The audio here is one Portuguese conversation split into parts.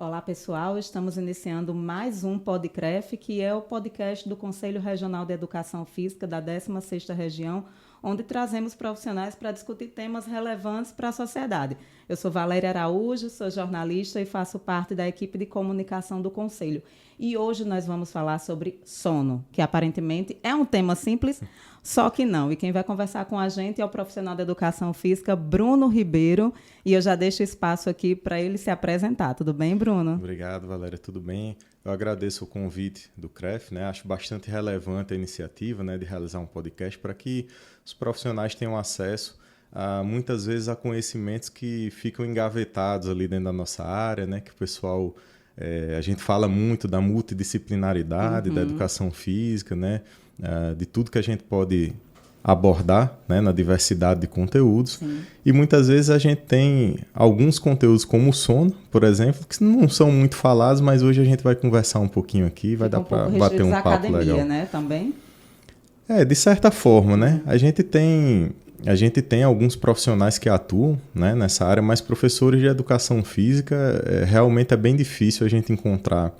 Olá, pessoal. Estamos iniciando mais um podcast, que é o podcast do Conselho Regional de Educação Física da 16ª Região, onde trazemos profissionais para discutir temas relevantes para a sociedade. Eu sou Valéria Araújo, sou jornalista e faço parte da equipe de comunicação do Conselho. E hoje nós vamos falar sobre sono, que aparentemente é um tema simples, só que não. E quem vai conversar com a gente é o profissional da educação física, Bruno Ribeiro, e eu já deixo espaço aqui para ele se apresentar. Tudo bem, Bruno? Obrigado, Valéria. Tudo bem? Eu agradeço o convite do CREF, né? Acho bastante relevante a iniciativa, né, de realizar um podcast para que os profissionais tenham acesso muitas vezes a conhecimentos que ficam engavetados ali dentro da nossa área, né? Que o pessoal, a gente fala muito da multidisciplinaridade, da educação física, né? De tudo que a gente pode abordar, né, na diversidade de conteúdos. Sim. E muitas vezes a gente tem alguns conteúdos como o sono, por exemplo, que não são muito falados, mas hoje a gente vai conversar um pouquinho aqui, vai dar para bater um papo academia, legal. Né, também? De certa forma, né? A gente tem alguns profissionais que atuam, né, nessa área, mas professores de educação física, realmente é bem difícil a gente encontrar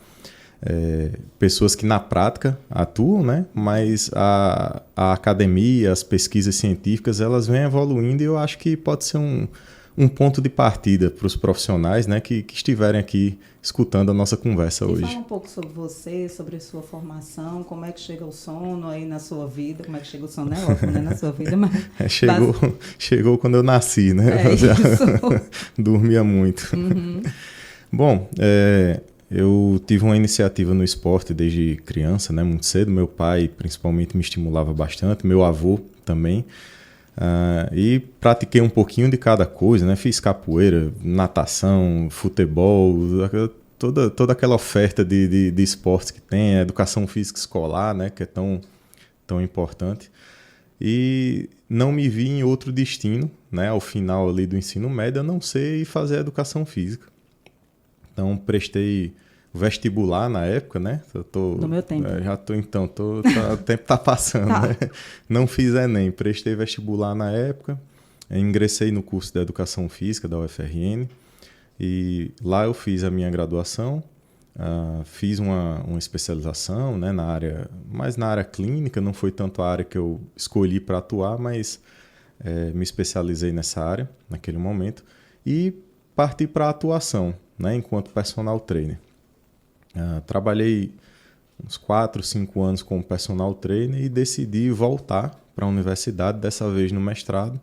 pessoas que na prática atuam, né? Mas a academia, as pesquisas científicas, elas vêm evoluindo e eu acho que pode ser um ponto de partida para os profissionais, né, que estiverem aqui escutando a nossa conversa hoje. Fala um pouco sobre você, sobre a sua formação, como é que chega o sono aí na sua vida, como é que chega o sono, é óbvio, né, na sua vida, mas... Chegou quando eu nasci, né? É isso. Dormia muito. Uhum. Bom, eu tive uma iniciativa no esporte desde criança, né, muito cedo. Meu pai, principalmente, me estimulava bastante, meu avô também. E pratiquei um pouquinho de cada coisa, né? Fiz capoeira, natação, futebol, toda aquela oferta de esportes que tem, a educação física escolar, né, que é tão importante. E não me vi em outro destino, né, ao final ali do ensino médio, a não ser ir fazer a educação física. Então, prestei vestibular na época, né? No meu tempo. O tempo tá passando, tá. Né? Não fiz Enem, prestei vestibular na época, ingressei no curso de Educação Física da UFRN e lá eu fiz a minha graduação, fiz uma especialização, né, mais na área clínica, não foi tanto a área que eu escolhi para atuar, mas me especializei nessa área naquele momento e parti para a atuação, né, enquanto personal trainer. Trabalhei uns 4, 5 anos como personal trainer e decidi voltar para a universidade, dessa vez no mestrado.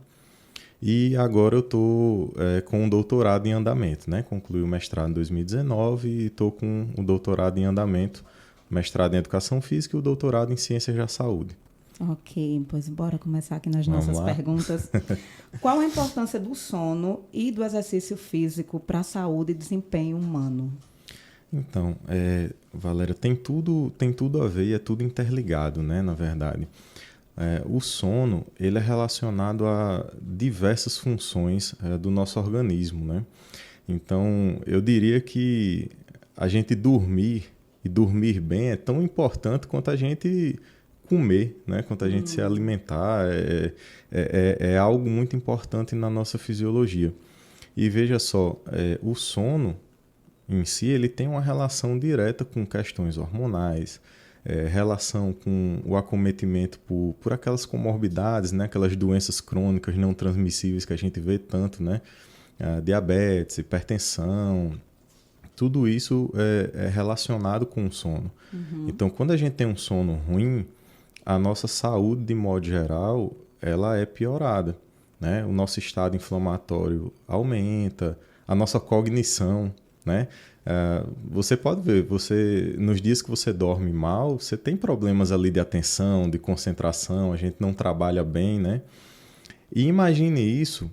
E agora eu estou com um doutorado em andamento, né? Concluí o mestrado em 2019 e estou com o doutorado em andamento, mestrado em Educação Física e o doutorado em Ciências da Saúde. Ok, pois bora começar aqui nas nossas perguntas. Qual a importância do sono e do exercício físico para a saúde e desempenho humano? Então, Valéria, tem tudo a ver e é tudo interligado, né, na verdade. O sono, ele é relacionado a diversas funções do nosso organismo, né? Então, eu diria que a gente dormir e dormir bem é tão importante quanto a gente comer, né? Quanto a gente se alimentar, é algo muito importante na nossa fisiologia. E veja só, o sono em si, ele tem uma relação direta com questões hormonais, relação com o acometimento por aquelas comorbidades, né? Aquelas doenças crônicas não transmissíveis que a gente vê tanto, né? Diabetes, hipertensão, tudo isso é relacionado com o sono. Uhum. Então, quando a gente tem um sono ruim, a nossa saúde, de modo geral, ela é piorada, né? O nosso estado inflamatório aumenta, a nossa cognição, né? Você pode ver, nos dias que você dorme mal, você tem problemas ali de atenção, de concentração, a gente não trabalha bem, né? E imagine isso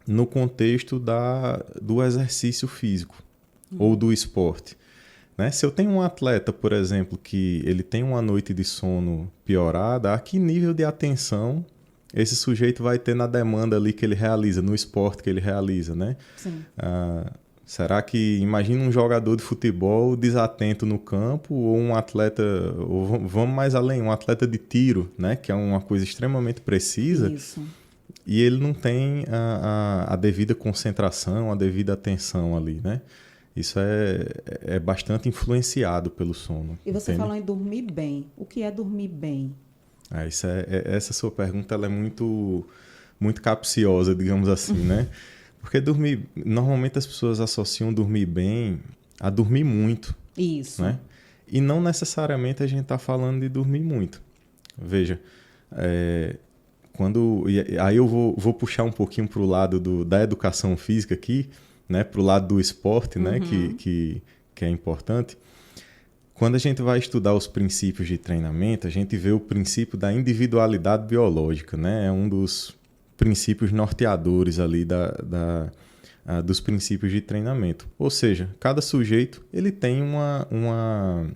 no contexto do exercício físico ou do esporte, né? Se eu tenho um atleta, por exemplo, que ele tem uma noite de sono piorada, a que nível de atenção esse sujeito vai ter na demanda ali que ele realiza, no esporte que ele realiza, né? Sim. Será que, imagina um jogador de futebol desatento no campo ou um atleta, ou vamos mais além, um atleta de tiro, né? Que é uma coisa extremamente precisa. Isso. E ele não tem a devida concentração, a devida atenção ali, né? Isso é bastante influenciado pelo sono. E você entende? falou em dormir bem. O que é dormir bem? Essa sua pergunta ela é muito capciosa, digamos assim, né? Porque normalmente as pessoas associam dormir bem a dormir muito, Isso. né? E não necessariamente a gente está falando de dormir muito. Veja, aí eu vou puxar um pouquinho para o lado da educação física aqui, né? Para o lado do esporte, né? Que é importante. Quando a gente vai estudar os princípios de treinamento, a gente vê o princípio da individualidade biológica, né? É um dos princípios norteadores ali dos princípios de treinamento. Ou seja, cada sujeito ele tem uma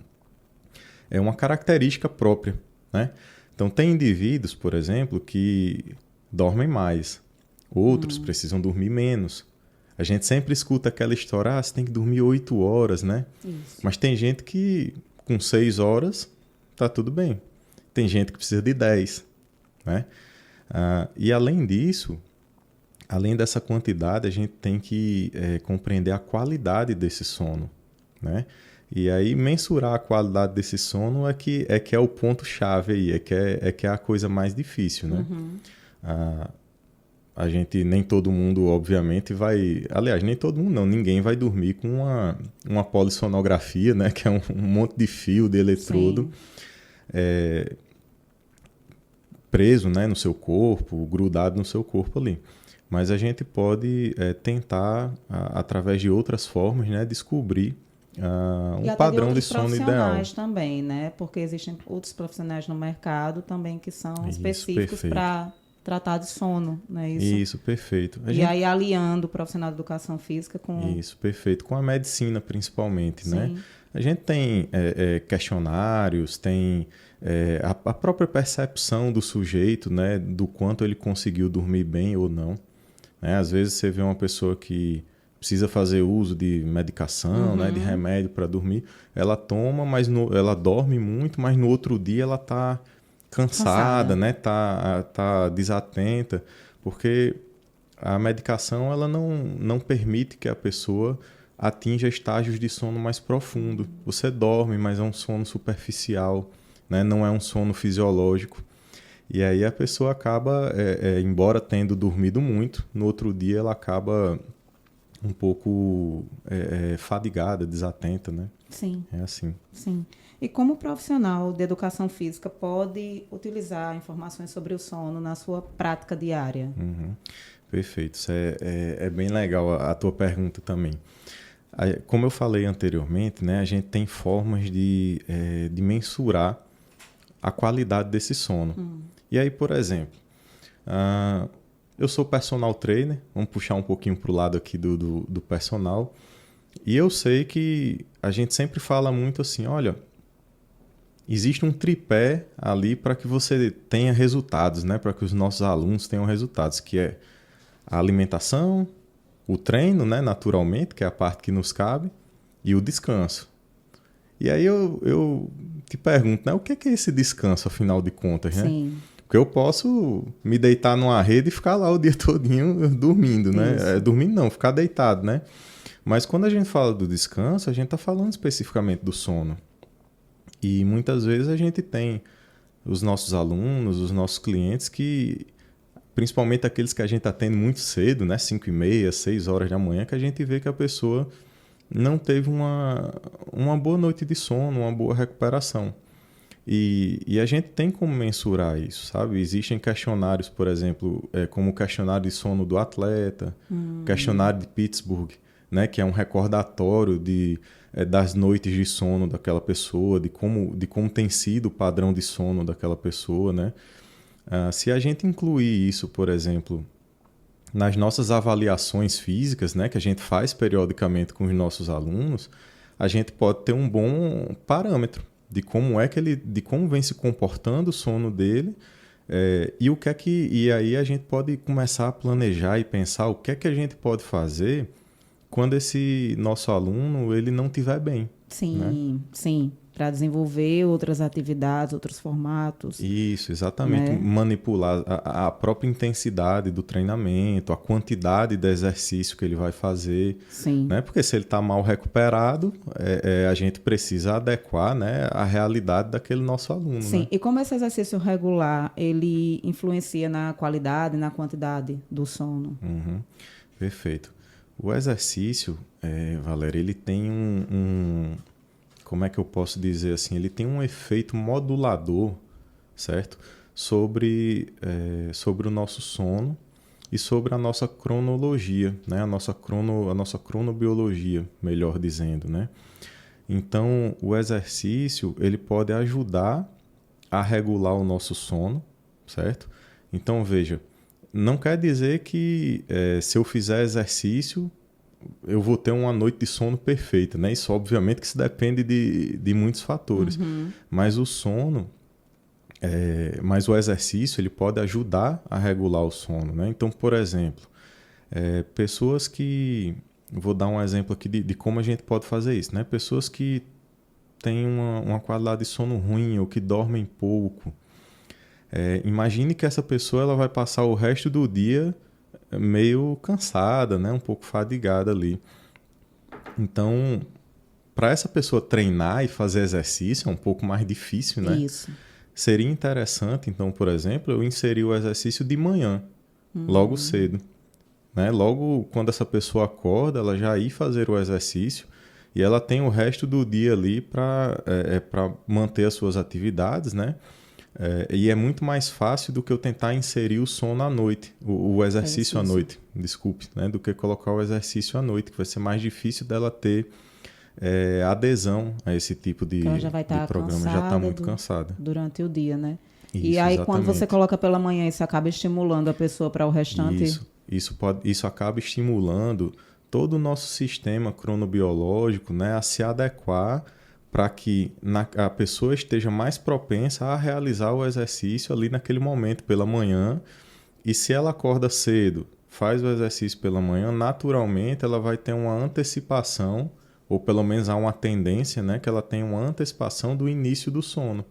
característica própria, né? Então, tem indivíduos, por exemplo, que dormem mais. Outros precisam dormir menos. A gente sempre escuta aquela história, você tem que dormir 8 horas, né? Isso. Mas tem gente que com 6 horas tá tudo bem. Tem gente que precisa de 10, né? E além disso, além dessa quantidade, a gente tem que compreender a qualidade desse sono, né? E aí mensurar a qualidade desse sono é que é o ponto-chave aí, é que é a coisa mais difícil, né? A gente, nem todo mundo, obviamente, vai... Aliás, nem todo mundo não, ninguém vai dormir com uma polissonografia, né? Que é um monte de fio, de eletrodo, preso, né, no seu corpo, grudado no seu corpo ali. Mas a gente pode tentar, através de outras formas, né, descobrir um padrão de sono ideal. E profissionais também, né? Porque existem outros profissionais no mercado também que são específicos para tratar de sono, não é isso? Isso, perfeito. Aí aliando o profissional de educação física com... Isso, perfeito. Com a medicina, principalmente, Sim. né? A gente tem questionários, tem a própria percepção do sujeito, né? Do quanto ele conseguiu dormir bem ou não. Né? Às vezes você vê uma pessoa que precisa fazer uso de medicação, né? De remédio para dormir. Ela toma, mas ela dorme muito, mas no outro dia ela está cansada, né? Tá desatenta, porque a medicação ela não permite que a pessoa atinja estágios de sono mais profundo. Você dorme, mas é um sono superficial, né? Não é um sono fisiológico. E aí a pessoa acaba, embora tendo dormido muito, no outro dia ela acaba um pouco fadigada, desatenta, né? Sim. É assim. Sim. E como profissional de educação física pode utilizar informações sobre o sono na sua prática diária? Perfeito. Isso é bem legal a tua pergunta também. Como eu falei anteriormente, né, a gente tem formas de mensurar a qualidade desse sono. E aí, por exemplo, eu sou personal trainer, vamos puxar um pouquinho para o lado aqui do personal, e eu sei que a gente sempre fala muito assim, olha, existe um tripé ali para que você tenha resultados, né? Para que os nossos alunos tenham resultados, que é a alimentação, o treino, né? Naturalmente, que é a parte que nos cabe, e o descanso. E aí eu te pergunto, né? O que é esse descanso, afinal de contas, né? Sim. Porque eu posso me deitar numa rede e ficar lá o dia todinho dormindo, né? Dormindo não, ficar deitado, né? Mas quando a gente fala do descanso, a gente está falando especificamente do sono. E muitas vezes a gente tem os nossos alunos, os nossos clientes que, principalmente aqueles que a gente atende muito cedo, né? 5h30, 6 horas da manhã, que a gente vê que a pessoa não teve uma boa noite de sono, uma boa recuperação. E a gente tem como mensurar isso, sabe? Existem questionários, por exemplo, como o questionário de sono do atleta, questionário de Pittsburgh, né? Que é um recordatório das noites de sono daquela pessoa, de como tem sido o padrão de sono daquela pessoa, né? Se a gente incluir isso, por exemplo, nas nossas avaliações físicas, né, que a gente faz periodicamente com os nossos alunos, a gente pode ter um bom parâmetro de como vem se comportando o sono dele, e aí a gente pode começar a planejar e pensar o que é que a gente pode fazer quando esse nosso aluno ele não estiver bem. Sim, né? sim. para desenvolver outras atividades, outros formatos. Isso, exatamente. Né? Manipular a própria intensidade do treinamento, a quantidade de exercício que ele vai fazer. Sim. Né? Porque se ele está mal recuperado, a gente precisa adequar, né, a realidade daquele nosso aluno. Sim, né? e como esse exercício regular, ele influencia na qualidade e na quantidade do sono? Uhum. Perfeito. O exercício, Valéria, ele tem como é que eu posso dizer assim? Ele tem um efeito modulador, certo? Sobre o nosso sono e sobre a nossa cronologia, né? A nossa cronobiologia, melhor dizendo, né? Então, o exercício, ele pode ajudar a regular o nosso sono, certo? Então, veja, não quer dizer que se eu fizer exercício, eu vou ter uma noite de sono perfeita, né? Isso, obviamente, que isso depende de muitos fatores. Uhum. Mas o sono, mas o exercício, ele pode ajudar a regular o sono, né? Então, por exemplo, pessoas que... Vou dar um exemplo aqui de como a gente pode fazer isso, né? Pessoas que têm uma qualidade de sono ruim ou que dormem pouco. Imagine que essa pessoa ela vai passar o resto do dia meio cansada, né? Um pouco fadigada ali. Então, para essa pessoa treinar e fazer exercício é um pouco mais difícil, né? Isso. Seria interessante, então, por exemplo, eu inserir o exercício de manhã, logo cedo. Né? Logo quando essa pessoa acorda, ela já ir fazer o exercício e ela tem o resto do dia ali para manter as suas atividades, né? E é muito mais fácil do que eu tentar inserir o sono à noite, o exercício à noite, desculpe, né? Do que colocar o exercício à noite, que vai ser mais difícil dela ter adesão a esse tipo de Ela já vai estar programa, já está muito cansada. Durante o dia, né? Isso, e aí, exatamente. Quando você coloca pela manhã, isso acaba estimulando a pessoa para o restante? Isso acaba estimulando todo o nosso sistema cronobiológico, né, a se adequar para que a pessoa esteja mais propensa a realizar o exercício ali naquele momento, pela manhã. E se ela acorda cedo, faz o exercício pela manhã, naturalmente ela vai ter uma antecipação, ou pelo menos há uma tendência, né, que ela tenha uma antecipação do início do sono.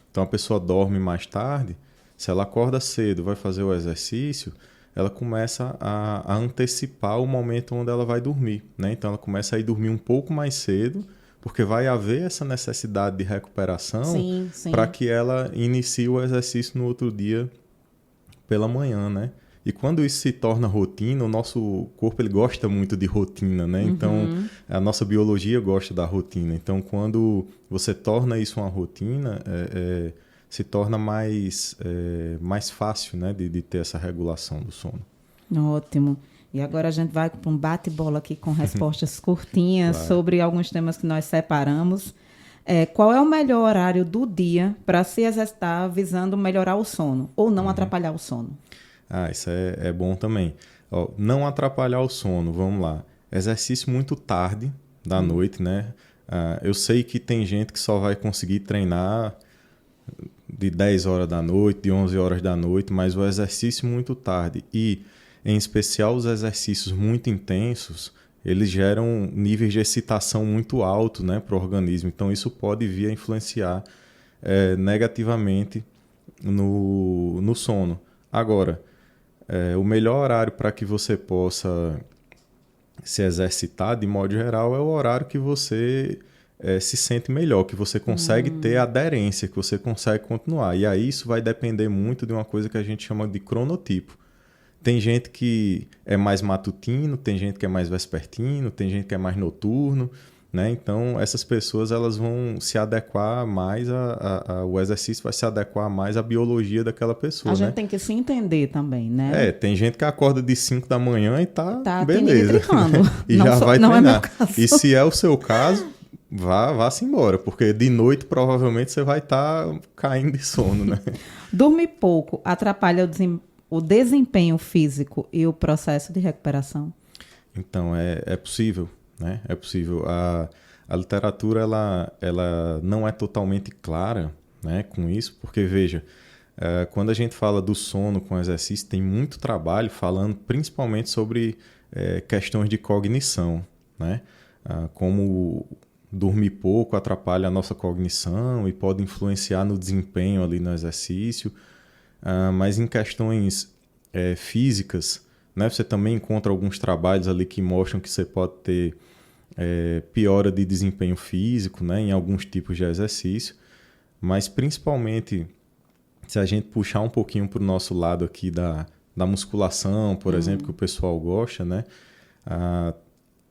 Então a pessoa dorme mais tarde, se ela acorda cedo, vai fazer o exercício, ela começa a antecipar o momento onde ela vai dormir, né? Então ela começa a ir dormir um pouco mais cedo, porque vai haver essa necessidade de recuperação para que ela inicie o exercício no outro dia pela manhã, né? E quando isso se torna rotina, o nosso corpo ele gosta muito de rotina, né? Então, a nossa biologia gosta da rotina. Então, quando você torna isso uma rotina, se torna mais fácil, né? de ter essa regulação do sono. Ótimo. E agora a gente vai para um bate-bola aqui com respostas curtinhas Claro. sobre alguns temas que nós separamos. Qual é o melhor horário do dia para se exercitar visando melhorar o sono ou não atrapalhar o sono? Isso é bom também. Ó, não atrapalhar o sono, vamos lá. Exercício muito tarde da noite, né? Eu sei que tem gente que só vai conseguir treinar de 10 horas da noite, de 11 horas da noite, mas o exercício muito tarde e, em especial, os exercícios muito intensos, eles geram níveis de excitação muito altos, né, para o organismo. Então, isso pode vir a influenciar negativamente no sono. Agora, o melhor horário para que você possa se exercitar, de modo geral, é o horário que você se sente melhor, que você consegue ter aderência, que você consegue continuar. E aí isso vai depender muito de uma coisa que a gente chama de cronotipo. Tem gente que é mais matutino, tem gente que é mais vespertino, tem gente que é mais noturno, né? Então, essas pessoas elas vão se adequar mais, o exercício vai se adequar mais à biologia daquela pessoa. A gente tem que se entender também, né? Tem gente que acorda de 5 da manhã e tá beleza. E não já vai não treinar. É meu caso. E se é o seu caso, vá-se embora, porque de noite provavelmente você vai estar caindo de sono, né? Dormir pouco atrapalha o desempenho físico e o processo de recuperação? Então, é possível, né? É possível. A literatura ela não é totalmente clara, né, com isso, porque, veja, quando a gente fala do sono com exercício, tem muito trabalho falando principalmente sobre questões de cognição, né? Como dormir pouco atrapalha a nossa cognição e pode influenciar no desempenho ali no exercício, mas em questões físicas, né, você também encontra alguns trabalhos ali que mostram que você pode ter piora de desempenho físico, né, em alguns tipos de exercício, mas principalmente se a gente puxar um pouquinho para o nosso lado aqui da musculação, por exemplo, que o pessoal gosta, né,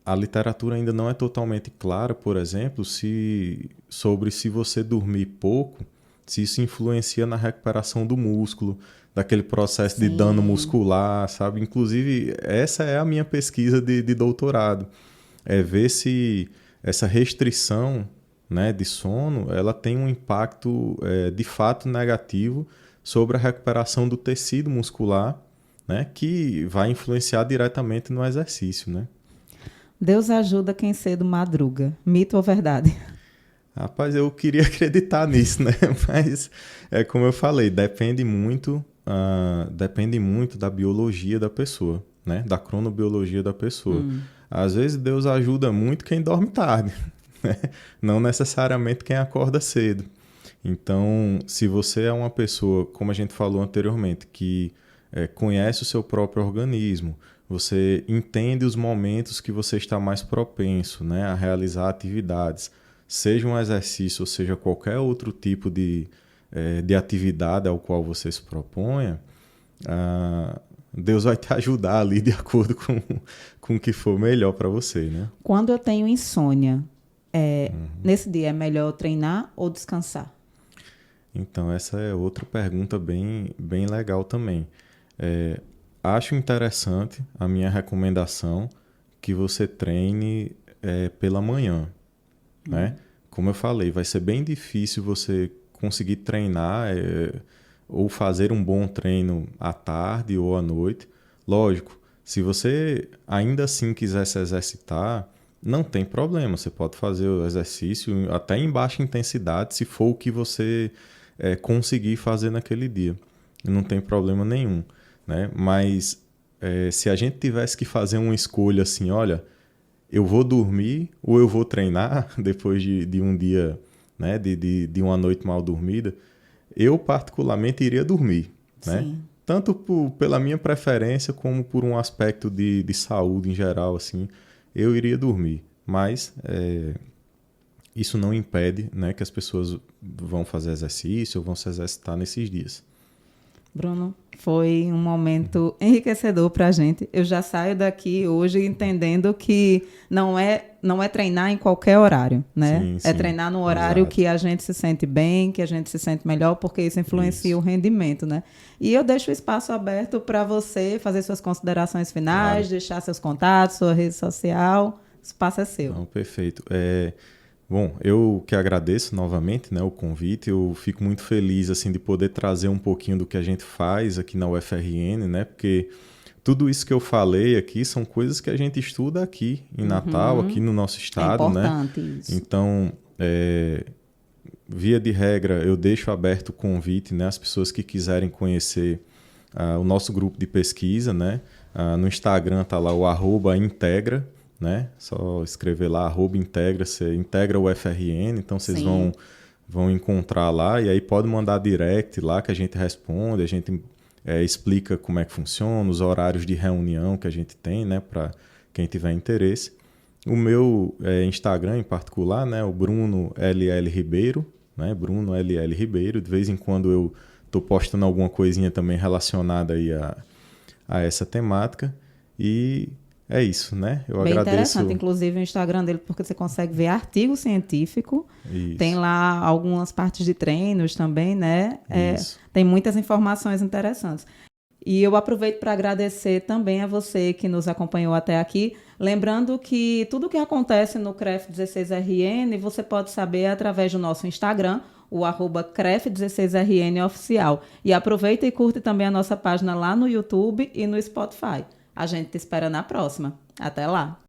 a literatura ainda não é totalmente clara, por exemplo, sobre se você dormir pouco, se isso influencia na recuperação do músculo, daquele processo de dano muscular, sabe? Inclusive, essa é a minha pesquisa de doutorado. É ver se essa restrição, né, de sono, ela tem um impacto de fato negativo sobre a recuperação do tecido muscular, né, que vai influenciar diretamente no exercício, né? Deus ajuda quem cedo madruga. Mito ou verdade? Rapaz, eu queria acreditar nisso, né? Mas, como eu falei, depende muito da biologia da pessoa, né? Da cronobiologia da pessoa. Às vezes Deus ajuda muito quem dorme tarde, né? Não necessariamente quem acorda cedo. Então, se você é uma pessoa, como a gente falou anteriormente, que conhece o seu próprio organismo, você entende os momentos que você está mais propenso, né, a realizar atividades, seja um exercício ou seja qualquer outro tipo de atividade ao qual você se proponha, Deus vai te ajudar ali de acordo com o que for melhor para você, né? Quando eu tenho insônia, nesse dia é melhor treinar ou descansar? Então, essa é outra pergunta bem, bem legal também. Acho interessante a minha recomendação que você treine pela manhã, né? Como eu falei, vai ser bem difícil você conseguir treinar ou fazer um bom treino à tarde ou à noite. Lógico, se você ainda assim quiser se exercitar, não tem problema. Você pode fazer o exercício até em baixa intensidade, se for o que você conseguir fazer naquele dia. Não tem problema nenhum, né? Mas se a gente tivesse que fazer uma escolha assim, olha, eu vou dormir ou eu vou treinar depois de um dia, né, de uma noite mal dormida, eu particularmente iria dormir, né? Tanto pela minha preferência como por um aspecto de saúde em geral, assim, eu iria dormir. Mas isso não impede, né, que as pessoas vão fazer exercício ou vão se exercitar nesses dias. Bruno, foi um momento enriquecedor para a gente. Eu já saio daqui hoje entendendo que não é treinar em qualquer horário, né? Sim, é sim, treinar no horário exato. que a gente se sente bem, que a gente se sente melhor, porque isso influencia o rendimento, né? E eu deixo o espaço aberto para você fazer suas considerações finais, deixar seus contatos, sua rede social. O espaço é seu. Não, perfeito. Bom, eu que agradeço novamente, né, o convite. Eu fico muito feliz assim, de poder trazer um pouquinho do que a gente faz aqui na UFRN, né, porque tudo isso que eu falei aqui são coisas que a gente estuda aqui em Natal, aqui no nosso estado, né? Importante isso. Então, via de regra, eu deixo aberto o convite, né, às pessoas que quiserem conhecer o nosso grupo de pesquisa, né? No Instagram tá lá o @integra, né? Só escrever lá @integra, você integra o UFRN, então vocês vão encontrar lá e aí pode mandar direct lá que a gente responde, a gente explica como é que funciona, os horários de reunião que a gente tem, né, para quem tiver interesse. O meu Instagram em particular, né, o Bruno LL Ribeiro, né, Bruno LL Ribeiro. De vez em quando eu estou postando alguma coisinha também relacionada aí a essa temática. E é isso, né? Eu Bem agradeço. interessante, inclusive o Instagram dele, porque você consegue ver artigo científico. Isso. Tem lá algumas partes de treinos também, né? Isso. Tem muitas informações interessantes. E eu aproveito para agradecer também a você que nos acompanhou até aqui. Lembrando que tudo o que acontece no CREF 16RN você pode saber através do nosso Instagram, o @CREF16RN oficial. E aproveita e curte também a nossa página lá no YouTube e no Spotify. A gente te espera na próxima. Até lá!